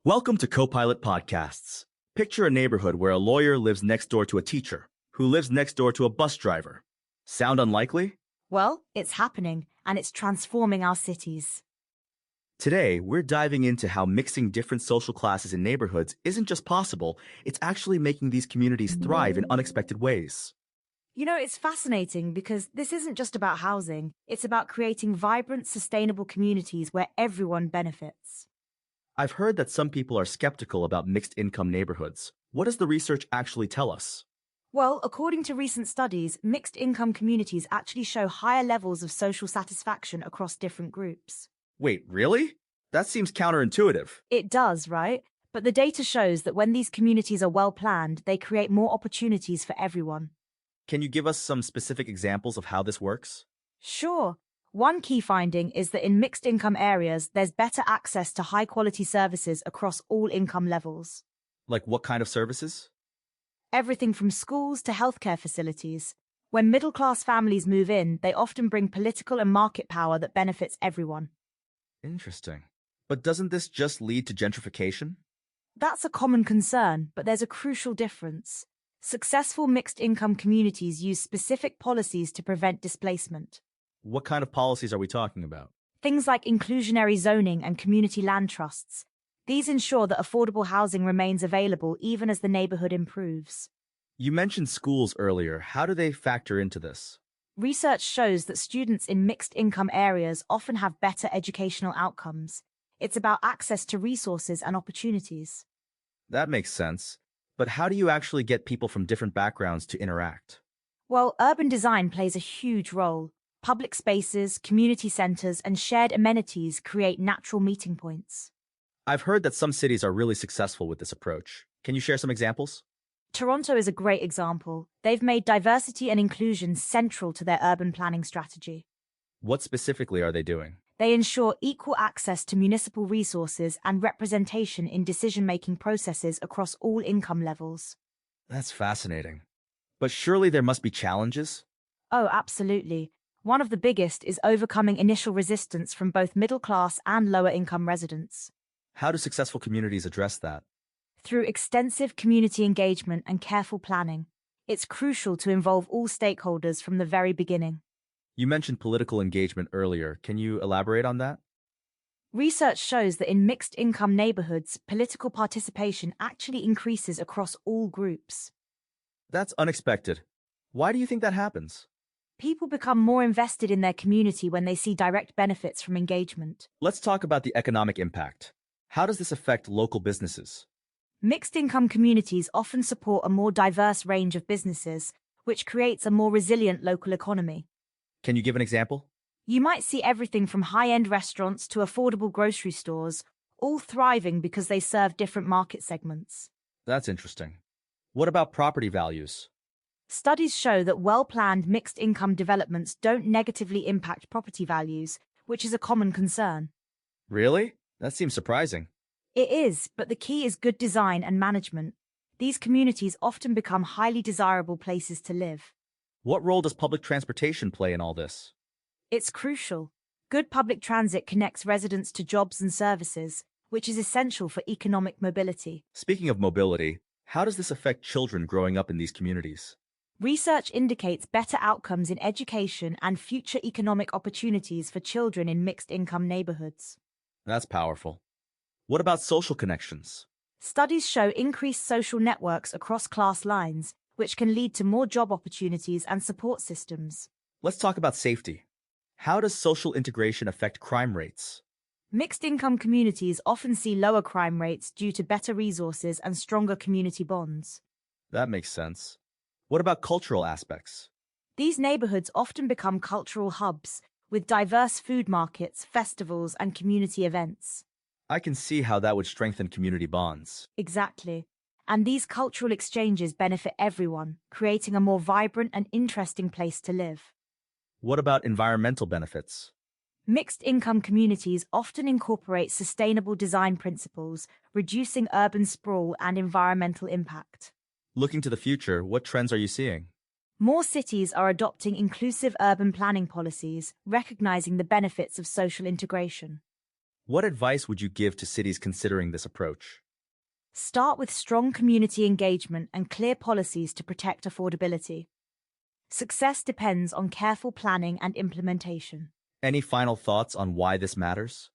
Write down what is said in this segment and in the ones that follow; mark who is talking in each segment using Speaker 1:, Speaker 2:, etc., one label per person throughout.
Speaker 1: Welcome to Copilot Podcasts. Picture a neighborhood where a lawyer lives next door to a teacher, who lives next door to a bus driver. Sound unlikely?
Speaker 2: Well, it's happening, and it's transforming our cities.
Speaker 1: Today, we're diving into how mixing different social classes in neighborhoods isn't just possible, it's actually making these communities thrive in unexpected ways.
Speaker 2: It's fascinating because this isn't just about housing, it's about creating vibrant, sustainable communities where everyone benefits.
Speaker 1: I've heard that some people are skeptical about mixed-income neighborhoods. What does the research actually tell us?
Speaker 2: Well, according to recent studies, mixed income communities actually show higher levels of social satisfaction across different groups.
Speaker 1: Wait, really? That seems counterintuitive.
Speaker 2: It does, right? But the data shows that when these communities are well planned, they create more opportunities for everyone.
Speaker 1: Can you give us some specific examples of how this works?
Speaker 2: Sure. One key finding is that in mixed income areas, there's better access to high quality services across all income levels.
Speaker 1: Like what kind of services?
Speaker 2: Everything from schools to healthcare facilities. When middle class families move in, they often bring political and market power that benefits everyone.
Speaker 1: Interesting. But doesn't this just lead to gentrification?
Speaker 2: That's a common concern, but there's a crucial difference. Successful mixed income communities use specific policies to prevent displacement.
Speaker 1: What kind of policies are we talking about?
Speaker 2: Things like inclusionary zoning and community land trusts. These ensure that affordable housing remains available even as the neighborhood improves.
Speaker 1: You mentioned schools earlier. How do they factor into this?
Speaker 2: Research shows that students in mixed income areas often have better educational outcomes. It's about access to resources and opportunities.
Speaker 1: That makes sense. But how do you actually get people from different backgrounds to interact?
Speaker 2: Well, urban design plays a huge role. Public spaces, community centers, and shared amenities create natural meeting points.
Speaker 1: I've heard that some cities are really successful with this approach. Can you share some examples?
Speaker 2: Toronto is a great example. They've made diversity and inclusion central to their urban planning strategy.
Speaker 1: What specifically are they doing?
Speaker 2: They ensure equal access to municipal resources and representation in decision-making processes across all income levels.
Speaker 1: That's fascinating. But surely there must be challenges?
Speaker 2: Oh, absolutely. One of the biggest is overcoming initial resistance from both middle-class and lower-income residents.
Speaker 1: How do successful communities address that?
Speaker 2: Through extensive community engagement and careful planning, it's crucial to involve all stakeholders from the very beginning.
Speaker 1: You mentioned political engagement earlier. Can you elaborate on that?
Speaker 2: Research shows that in mixed-income neighborhoods, political participation actually increases across all groups.
Speaker 1: That's unexpected. Why do you think that happens?
Speaker 2: People become more invested in their community when they see direct benefits from engagement.
Speaker 1: Let's talk about the economic impact. How does this affect local businesses?
Speaker 2: Mixed-income communities often support a more diverse range of businesses, which creates a more resilient local economy.
Speaker 1: Can you give an example?
Speaker 2: You might see everything from high-end restaurants to affordable grocery stores, all thriving because they serve different market segments.
Speaker 1: That's interesting. What about property values?
Speaker 2: Studies show that well-planned mixed-income developments don't negatively impact property values, which is a common concern.
Speaker 1: Really? That seems surprising.
Speaker 2: It is, but the key is good design and management. These communities often become highly desirable places to live.
Speaker 1: What role does public transportation play in all this?
Speaker 2: It's crucial. Good public transit connects residents to jobs and services, which is essential for economic mobility.
Speaker 1: Speaking of mobility, how does this affect children growing up in these communities?
Speaker 2: Research indicates better outcomes in education and future economic opportunities for children in mixed-income neighborhoods.
Speaker 1: That's powerful. What about social connections?
Speaker 2: Studies show increased social networks across class lines, which can lead to more job opportunities and support systems.
Speaker 1: Let's talk about safety. How does social integration affect crime rates?
Speaker 2: Mixed-income communities often see lower crime rates due to better resources and stronger community bonds.
Speaker 1: That makes sense. What about cultural aspects?
Speaker 2: These neighborhoods often become cultural hubs, with diverse food markets, festivals, and community events.
Speaker 1: I can see how that would strengthen community bonds.
Speaker 2: Exactly. And these cultural exchanges benefit everyone, creating a more vibrant and interesting place to live.
Speaker 1: What about environmental benefits?
Speaker 2: Mixed-income communities often incorporate sustainable design principles, reducing urban sprawl and environmental impact.
Speaker 1: Looking to the future, what trends are you seeing?
Speaker 2: More cities are adopting inclusive urban planning policies, recognizing the benefits of social integration.
Speaker 1: What advice would you give to cities considering this approach?
Speaker 2: Start with strong community engagement and clear policies to protect affordability. Success depends on careful planning and implementation.
Speaker 1: Any final thoughts on why this matters?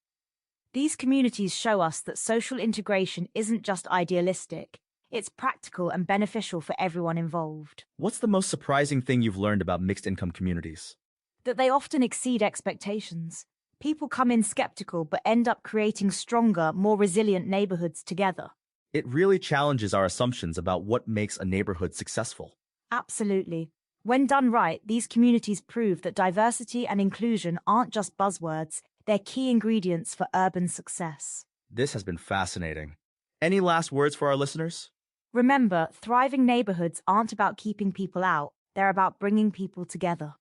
Speaker 2: These communities show us that social integration isn't just idealistic, it's practical and beneficial for everyone involved.
Speaker 1: What's the most surprising thing you've learned about mixed-income communities?
Speaker 2: That they often exceed expectations. People come in skeptical but end up creating stronger, more resilient neighborhoods together.
Speaker 1: It really challenges our assumptions about what makes a neighborhood successful.
Speaker 2: Absolutely. When done right, these communities prove that diversity and inclusion aren't just buzzwords, they're key ingredients for urban success.
Speaker 1: This has been fascinating. Any last words for our listeners?
Speaker 2: Remember, thriving neighborhoods aren't about keeping people out, they're about bringing people together.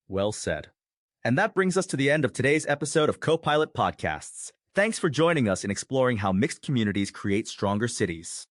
Speaker 1: Well said. And that brings us to the end of today's episode of Co-Pilot Podcasts. Thanks for joining us in exploring how mixed communities create stronger cities.